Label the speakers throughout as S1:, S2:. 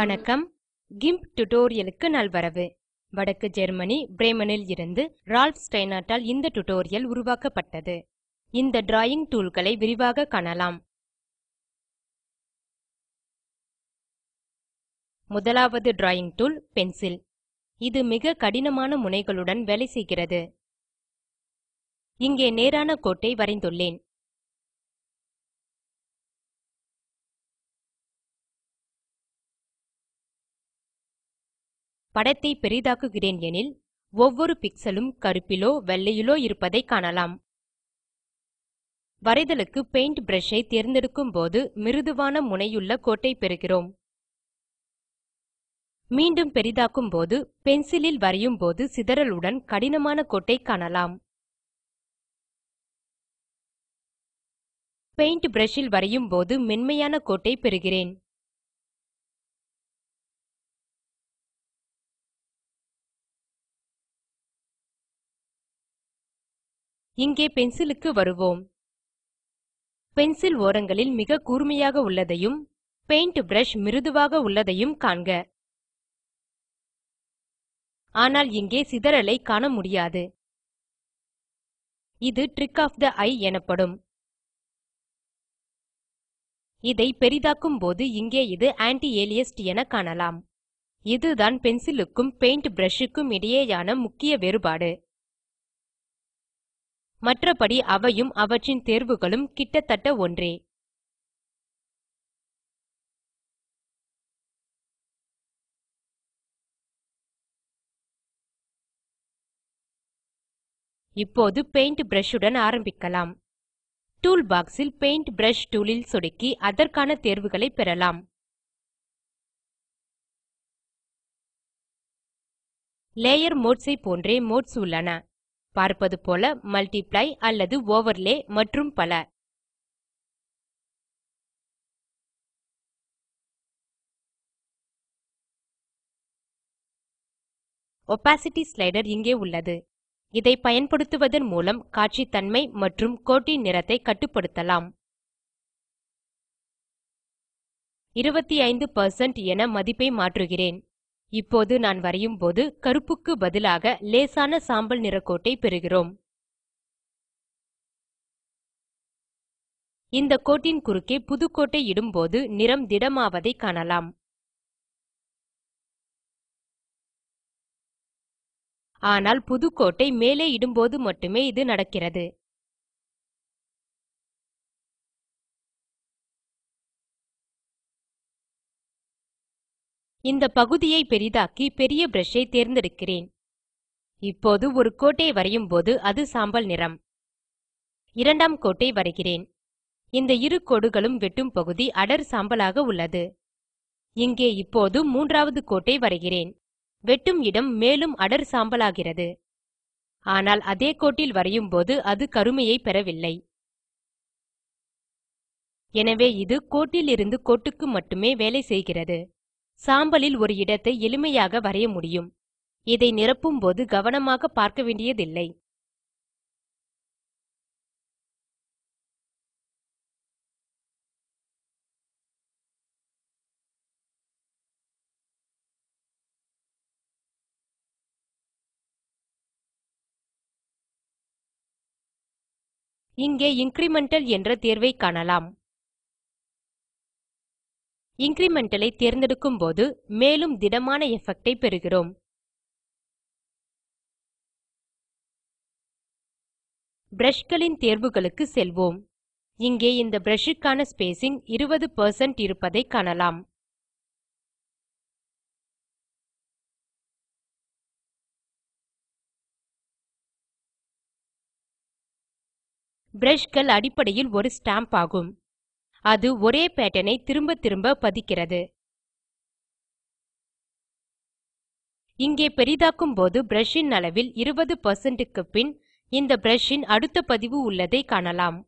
S1: வணக்கம். கிம்ப் டுடோரியலுக்கு நல்வரவு. வடக்கு ஜெர்மனி பிரேமனில் இருந்து ரால்ஃப் ஸ்டைனார்ட்டால் இந்த டுடோரியல் உருவாக்கப்பட்டது. இந்த டிராயிங் டூல்களை விரிவாக காணலாம். முதலாவது டிராயிங் டூல் பென்சில். இது மிக கடினமான முனைகளுடன் வேலை செய்கிறது. இங்கே நேரான கோட்டை வரைந்துள்ளேன். படத்தை பெரிதாக்குகிறேன் எனில் ஒவ்வொரு பிக்சலும் கருப்பிலோ வெள்ளையிலோ இருப்பதை காணலாம். வரைதலுக்கு பெயிண்ட் பிரஷ் ஐ தேர்ந்தெடுக்கும் போது மிருதுவான முனையுள்ள கோட்டை பெறுகிறோம். மீண்டும் பெரிதாக்கும் போது பென்சிலில் வரையும் போது சிதறலுடன் கடினமான கோட்டை காணலாம். பெயிண்ட் பிரஷ் இல் வரையும் போது மென்மையான கோட்டை பெறுகிறேன். இங்கே பென்சிலுக்கு வருவோம். பென்சில் ஓரங்களில் மிக கூர்மையாக உள்ளதையும் பெயிண்ட் பிரஷ் மிருதுவாக உள்ளதையும் காண்க. ஆனால் இங்கே சிதறலை காண முடியாது. இது ட்ரிக் ஒஃப் தே எயே எனப்படும். இதை பெரிதாக்கும் போது இங்கே இது anti-aliased என காணலாம். இதுதான் பென்சிலுக்கும் பெயிண்ட் பிரஷ் க்கும் இடையேயான முக்கிய வேறுபாடு. மற்றபடி அவையும் அவற்றின் தேர்வுகளும் கிட்டத்தட்ட ஒன்றே. இப்போது பெயிண்ட் பிரஷ் உடன் ஆரம்பிக்கலாம். டூல் பாக்ஸ் இல் பெயிண்ட் பிரஷ் டூல் இல் சொடுக்கி அதற்கான தேர்வுகளை பெறலாம். லேயர் மோட்ஸ் ஐ போன்றே மோட்ஸ் உள்ளன. பார்ப்பது போல மல்ட்டிப்ளை அல்லது ஓவர்லே மற்றும் பல. ஒபாசிட்டி ஸ்லைடர் இங்கே உள்ளது. இதை பயன்படுத்துவதன் மூலம் காட்சித்தன்மை மற்றும் கோட்டின் நிறத்தை கட்டுப்படுத்தலாம். 25% என மதிப்பை மாற்றுகிறேன். இப்போது நான் வரையும் போது கருப்புக்கு பதிலாக லேசான சாம்பல் நிற கோட்டை பெறுகிறோம். இந்த கோட்டின் குறுக்கே புது கோட்டை இடும்போது நிறம் திடமாவதை காணலாம். ஆனால் புது கோட்டை மேலே இடும்போது மட்டுமே இது நடக்கிறது. இந்த பகுதியை பெரிதாக்கி பெரிய பிரஷ் ஐ தேர்ந்தெடுக்கிறேன். இப்போது ஒரு கோட்டை வரையும் போது அது சாம்பல் நிறம். இரண்டாம் கோட்டை வரைகிறேன். இந்த இரு கோடுகளும் வெட்டும் பகுதி அடர் சாம்பலாக உள்ளது. இங்கே இப்போது மூன்றாவது கோட்டை வரைகிறேன். வெட்டும் இடம் மேலும் அடர் சாம்பலாகிறது. ஆனால் அதே கோட்டில் வரையும் போது அது கருமையை பெறவில்லை. எனவே இது கோட்டில் இருந்து கோட்டுக்கு மட்டுமே வேலை செய்கிறது. சாம்பலில் ஒரு இடத்தை எளிமையாக வரைய முடியும். இதை நிரப்பும் போது கவனமாக பார்க்க வேண்டியதில்லை. இங்கே இன்கிரிமெண்டல் என்ற தேர்வை காணலாம். இன்கிரிமெண்டல் ஐ தேர்ந்தெடுக்கும் போது மேலும் திடமான எஃபெக்ட் ஐ பெறுகிறோம். பிரஷ்களின் தேர்வுகளுக்கு செல்வோம். இங்கே இந்த பிரஷ் க்கான ஸ்பேசிங் 20% இருப்பதை காணலாம். பிரஷ்கள் அடிப்படையில் ஒரு ஸ்டாம்ப் ஆகும். அது ஒரே பேட்டர்ன் ஐ திரும்ப திரும்ப பதிக்கிறது. இங்கே பெரிதாக்கும் போது பிரஷ் ன் அளவில் 20% க்கு பின் இந்த பிரஷ் ன் அடுத்த பதிவு உள்ளதை காணலாம்.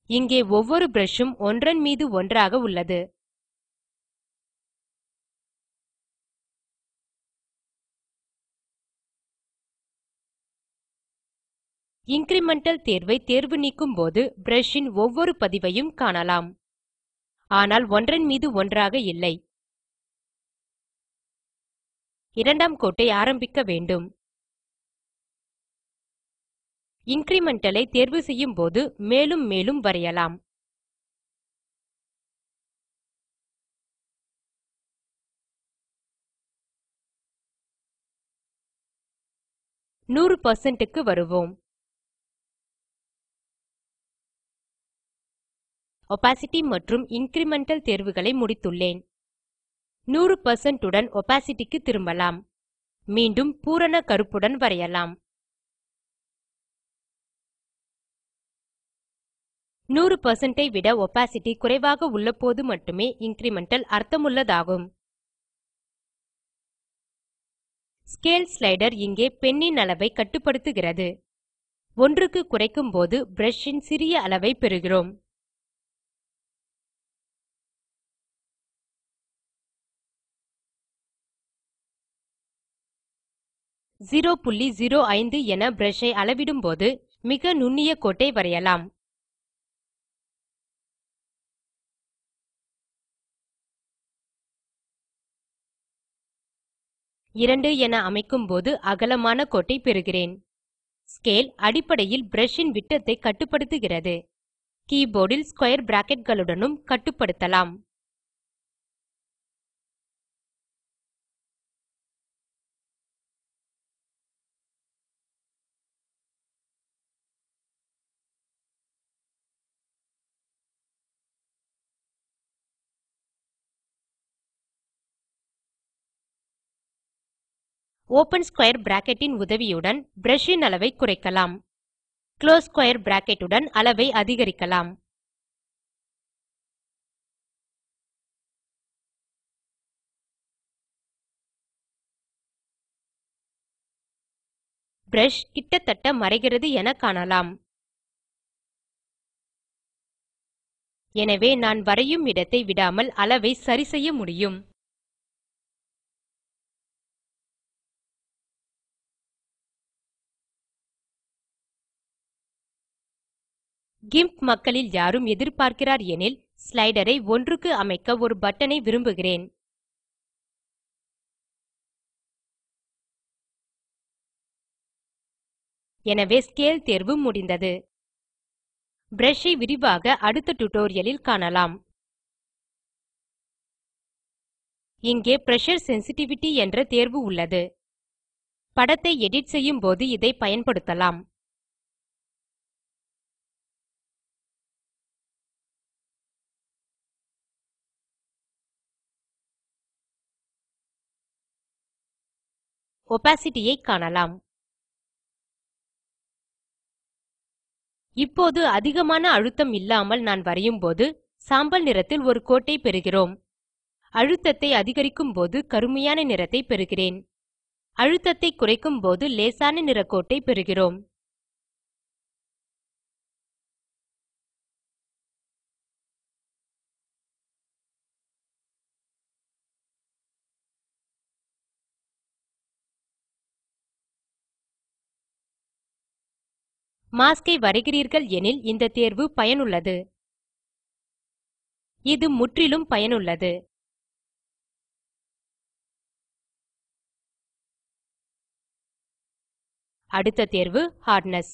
S1: இங்கே ஒவ்வொரு பிரஷ் ம் ஒன்றன் மீது ஒன்றாக உள்ளது. இன்கிரிமெண்டல் தேர்வை தேர்வு நீக்கும் போது பிரஷ் ன் ஒவ்வொரு பதிவையும் காணலாம். ஆனால் ஒன்றன் மீது ஒன்றாக இல்லை. இரண்டாம் கோட்டை ஆரம்பிக்க வேண்டும். இன்கிரிமெண்டல் ஐ தேர்வு செய்யும் போது மேலும் மேலும் வரையலாம். க்கு வருவோம். ஒபாசிட்டி மற்றும் இன்கிரிமெண்டல் தேர்வுகளை முடித்துள்ளேன். 100% உடன் ஒபாசிட்டி க்கு திரும்பலாம். மீண்டும் பூரண கருப்புடன் வரையலாம். 100% ஐ விட ஒபாசிட்டி குறைவாக உள்ளபோது மட்டுமே இன்கிரிமெண்டல் அர்த்தமுள்ளதாகும். ஸ்கேல் ஸ்லைடர் இங்கே பென்னின் அளவை கட்டுப்படுத்துகிறது. 1 க்கு குறைக்கும் போது பிரஷ் ன் சிறிய அளவை பெறுகிறோம். .05 என பிரஷ் ஐ அளவிடும்போது மிக நுண்ணிய கோட்டை வரையலாம். இரண்டு என அமைக்கும்போது அகலமான கோட்டை பெறுகிறேன். ஸ்கேல் அடிப்படையில் பிரஷ் ன் விட்டத்தை கட்டுப்படுத்துகிறது. கீபோர்டில் ஸ்க்வேர் bracketகளுடனும் கட்டுப்படுத்தலாம். ஓப்பன் ஸ்க்வேர் பிராக்கெட் ன் உதவியுடன் பிரஷ் ன் அளவை குறைக்கலாம். குளோஸ் ஸ்க்வேர் பிராக்கெட் உடன் அளவை அதிகரிக்கலாம். பிரஷ் கிட்டத்தட்ட மறைகிறது என காணலாம். எனவே நான் வரையும் இடத்தை விடாமல் அளவை சரிசெய்ய முடியும். கிம்ப் மக்களில் யாரும் எதிர்பார்க்கிறார் எனில் ஸ்லைடரை 1 க்கு அமைக்க ஒரு பட்டனை விரும்புகிறேன். எனவே ஸ்கேல் தேர்வு முடிந்தது. பிரஷ் ஐ விரிவாக அடுத்த டியூட்டோரியல் காணலாம். இங்கே பிரஷர் சென்சிட்டிவிட்டி என்ற தேர்வு உள்ளது. படத்தை எடிட் செய்யும் போது இதை பயன்படுத்தலாம். ஒபாசிட்டி ஐ காணலாம். இப்போது அதிகமான அழுத்தம் இல்லாமல் நான் வரையும்போது சாம்பல் நிறத்தில் ஒரு கோட்டை பெறுகிறோம். அழுத்தத்தை அதிகரிக்கும் போது கருமையான நிறத்தை பெறுகிறேன். அழுத்தத்தை குறைக்கும் போது லேசான நிற கோட்டை பெறுகிறோம். மாஸ்க் ஐ வரைகிறீர்கள் எனில் இந்த தேர்வு பயனுள்ளது. இது முற்றிலும் பயனுள்ளது. அடுத்த தேர்வு ஹார்ட்னெஸ்.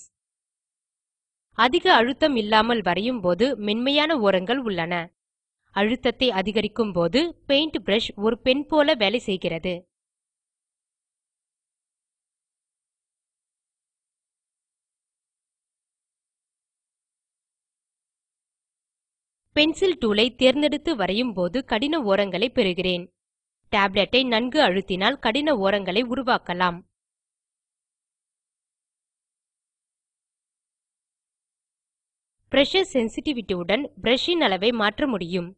S1: அதிக அழுத்தம் இல்லாமல் வரையும் போது மென்மையான ஓரங்கள் உள்ளன. அழுத்தத்தை அதிகரிக்கும் போது பெயிண்ட் பிரஷ் ஒரு பென் போல வேலை செய்கிறது. பென்சில் டூல் ஐ தேர்ந்தெடுத்து வரையும் போது கடின ஓரங்களை பெறுகிறேன். டேப்லெட் ஐ நன்கு அழுத்தினால் கடின ஓரங்களை உருவாக்கலாம். பிரஷர் சென்சிட்டிவிட்டி உடன் பிரஷ் ன் அளவை மாற்ற முடியும்.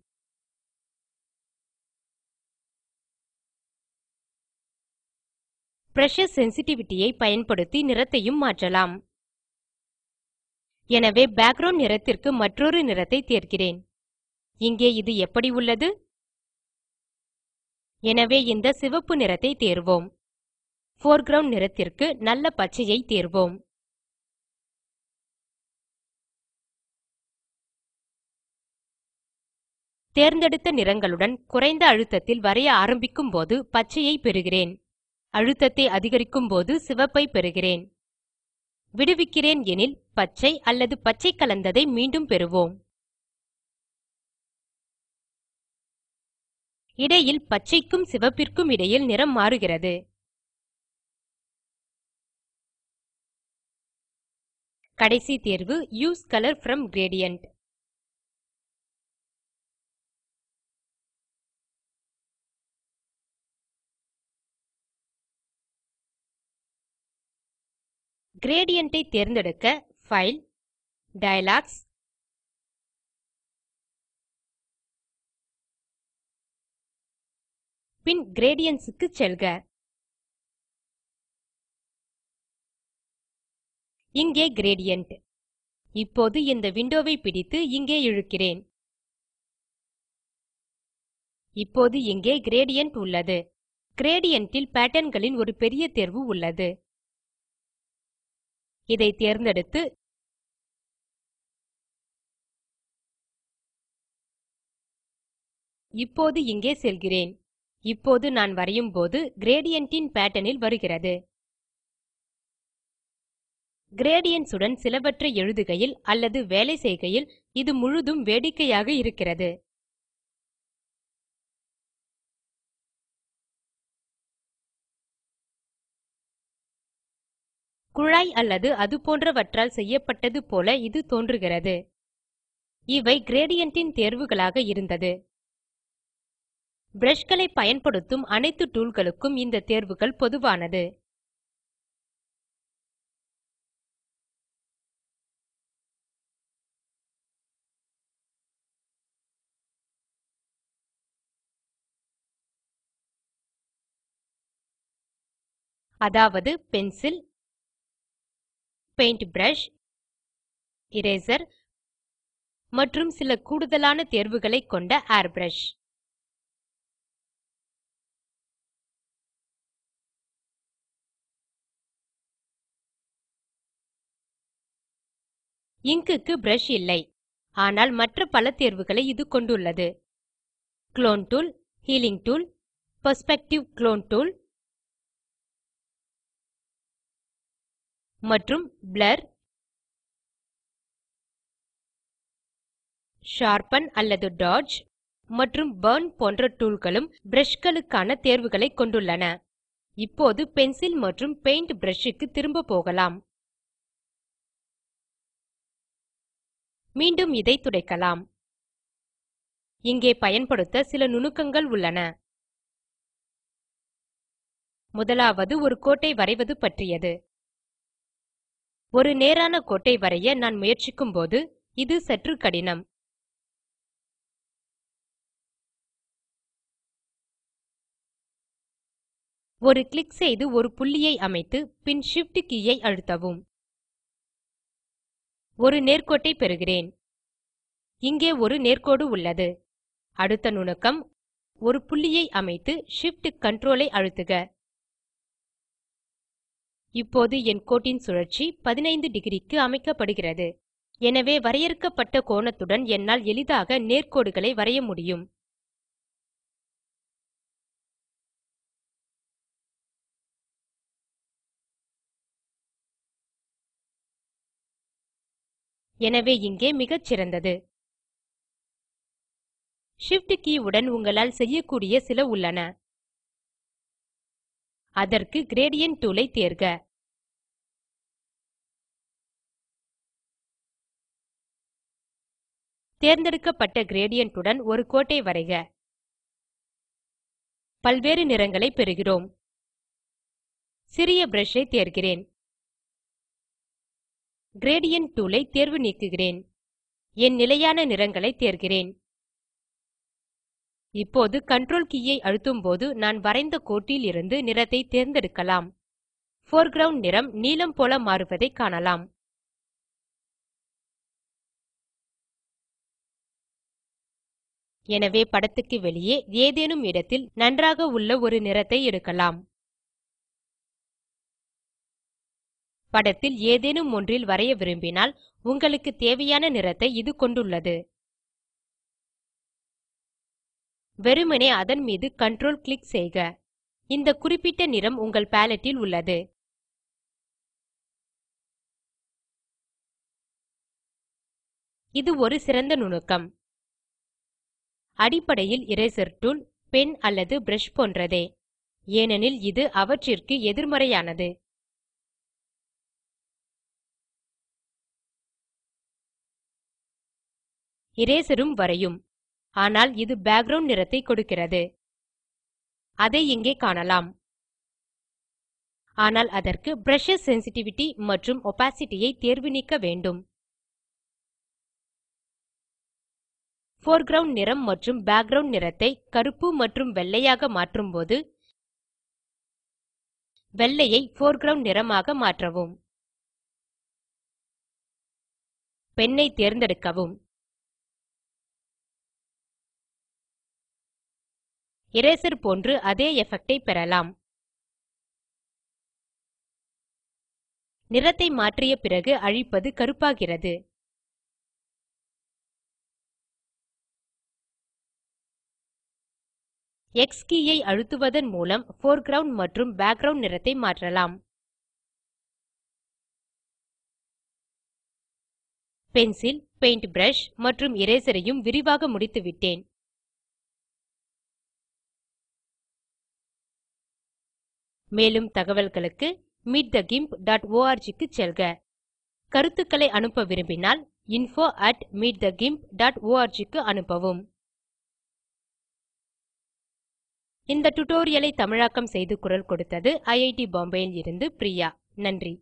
S1: பிரஷர் சென்சிட்டிவிட்டி ஐ பயன்படுத்தி நிறத்தையும் மாற்றலாம். எனவே பேக்கிரவுண்ட் நிறத்திற்கு மற்றொரு நிறத்தை தேர்கிறேன். இங்கே இது எப்படி உள்ளது? எனவே இந்த சிவப்பு நிறத்தை தேர்வோம். போர்க்ரவுண்ட் நிறத்திற்கு நல்ல பச்சையை தேர்வோம். தேர்ந்தெடுத்த நிறங்களுடன் குறைந்த அழுத்தத்தில் வரைய ஆரம்பிக்கும் போது பச்சையை பெறுகிறேன். அழுத்தத்தை அதிகரிக்கும் போது சிவப்பை பெறுகிறேன். விடுவிக்கிறேன் எனில் பச்சை அல்லது பச்சை கலந்ததை மீண்டும் பெறுவோம். இடையில் பச்சைக்கும் சிவப்பிற்கும் இடையில் நிறம் மாறுகிறது. கடைசி தேர்வு use colour from gradient. Gradient ஐ தேர்ந்தெடுக்க ஃபைல், டயலாக்ஸ், பின் கிரேடியன்ட்ஸ் க்கு செல்க. இங்கே கிரேடியன்ட். இப்போது இந்த விண்டோவை பிடித்து இங்கே இழுக்கிறேன். இப்போது இங்கே கிரேடியன்ட் உள்ளது. கிரேடியன்ட் ல் பேட்டர்ன்களின் ஒரு பெரிய தேர்வு உள்ளது. இதை தேர்ந்தெடுத்து இப்போது இங்கே செல்கிறேன். இப்போது நான் வரையும் போது கிரேடியன்ட் ன் பேட்டர்ன் ல் வருகிறது. கிரேடியன்ட்ஸ் உடன் சிலவற்றை எழுதுகையில் அல்லது வேலை செய்கையில் இது முழுதும் வேடிக்கையாக இருக்கிறது. குழாய் அல்லது அது போன்றவற்றால் செய்யப்பட்டது போல இது தோன்றுகிறது. இவை கிரேடியன்ட் ன் தேர்வுகளாக இருந்தது. பிரஷ்களை பயன்படுத்தும் அனைத்து டூல்களுக்கும் இந்த தேர்வுகள் பொதுவானது. அதாவது பென்சில், பெயிண்ட் பிரஷ், இரேசர் மற்றும் சில கூடுதலான தேர்வுகளை கொண்ட ஏர்பிரஷ். இங்க் பிரஷ் இல்லை, ஆனால் மற்ற பல தேர்வுகளை இது கொண்டுள்ளது. Clone tool, healing tool, perspective clone tool மற்றும் பிளர், ஷார்பன் அல்லது டாட்ஜ் மற்றும் பர்ன் போன்ற டூல்களும் பிரஷ்களுக்கான தேர்வுகளை கொண்டுள்ளன. இப்போது பென்சில் மற்றும் பெயிண்ட் பிரஷ் க்கு திரும்ப போகலாம். மீண்டும் இதை துடைக்கலாம். இங்கே பயன்படுத்த சில நுணுக்கங்கள் உள்ளன. முதலாவது ஒரு கோட்டை வரைவது பற்றியது. ஒரு நேரான கோட்டை வரைய நான் முயற்சிக்கும்போது இது சற்று கடினம். ஒரு கிளிக் செய்து ஒரு புள்ளியை அமைத்து பின் Shift கீயை அழுத்தவும். ஒரு நேர்கோட்டை பெறுகிறேன். இங்கே ஒரு நேர்க்கோடு உள்ளது. அடுத்த நுணுக்கம், ஒரு புள்ளியை அமைத்து Shift Ctrl ஐ அழுத்துக. இப்போது என் கோட்டின் சுழற்சி 15 டிகிரிக்கு அமைக்கப்படுகிறது. எனவே வரையறுக்கப்பட்ட கோணத்துடன் என்னால் எளிதாக நேர்க்கோடுகளை வரைய முடியும். எனவே இங்கே மிகச்சிறந்தது. Shift கே உடன் உங்களால் செய்யக்கூடிய சில உள்ளன. அதற்கு கிரேடியன்ட் டூல் ஐ தேர்க. தேர்ந்தெடுக்கப்பட்ட கிரேடியன்ட் உடன் ஒரு கோட்டை வரைக. பல்வேறு நிறங்களை பெறுகிறோம். சிறிய பிரஷ் ஐ தேர்கிறேன். கிரேடியன்ட் டூல் ஐ தேர்வு நீக்குகிறேன். என் நிலையான நிறங்களை தேர்கிறேன். இப்போது Ctrl கீயை அழுத்தும்போது நான் வரைந்த கோட்டில் இருந்து நிறத்தை தேர்ந்தெடுக்கலாம். போர்க்ரவுண்ட் நிறம் நீலம் போல மாறுவதை காணலாம். எனவே படத்துக்கு வெளியே ஏதேனும் இடத்தில் நன்றாக உள்ள ஒரு நிறத்தை எடுக்கலாம். படத்தில் ஏதேனும் ஒன்றில் வரைய விரும்பினால் உங்களுக்கு தேவையான நிறத்தை இது கொண்டுள்ளது. வெறுமனே அதன் மீது கன்ட்ரோல் கிளிக் செய்க. இந்த குறிப்பிட்ட நிறம் உங்கள் பாலெட்டில் உள்ளது. இது ஒரு சிறந்த நுணுக்கம். அடிப்படையில் இரேசர் டூல் பென் அல்லது பிரஷ் போன்றதே, ஏனெனில் இது அவற்றிற்கு எதிர்மறையானது. இரேசரும் வரையும், ஆனால் இது பேக்கிரவுண்ட் நிறத்தை கொடுக்கிறது. அதை இங்கே காணலாம். ஆனால் அதற்கு பிரஷஸ் சென்சிட்டிவிட்டி மற்றும் ஒபாசிட்டி ஐ தேர்வு நீக்க வேண்டும். போர்க்ரவுண்ட் நிறம் மற்றும் பேக்கிரவுண்ட் நிறத்தை கருப்பு மற்றும் வெள்ளையாக மாற்றும்போது வெள்ளையை போர்க்ரவுண்ட் நிறமாக மாற்றவும். பென் ஐ தேர்ந்தெடுக்கவும். இரேசர் போன்று அதே எஃபெக்ட் ஐ பெறலாம். நிறத்தை மாற்றிய பிறகு அழிப்பது கருப்பாகிறது. எக்ஸ் கே ஐ அழுத்துவதன் மூலம் போர்க்ரவுண்ட் மற்றும் பேக்கிரவுண்ட் நிறத்தை மாற்றலாம். பென்சில், பெயிண்ட் பிரஷ் மற்றும் இரேசர் ஐயும் விரிவாக முடித்துவிட்டேன். மேலும் தகவல்களுக்கு meetthegimp.org க்கு செல்க. கருத்துக்களை அனுப்ப விரும்பினால் info@meetthegimp.org க்கு அனுப்பவும். இந்த டுடோரியலை தமிழாக்கம் செய்து குரல் கொடுத்தது ஐஐடி பாம்பேவில் இருந்து பிரியா. நன்றி.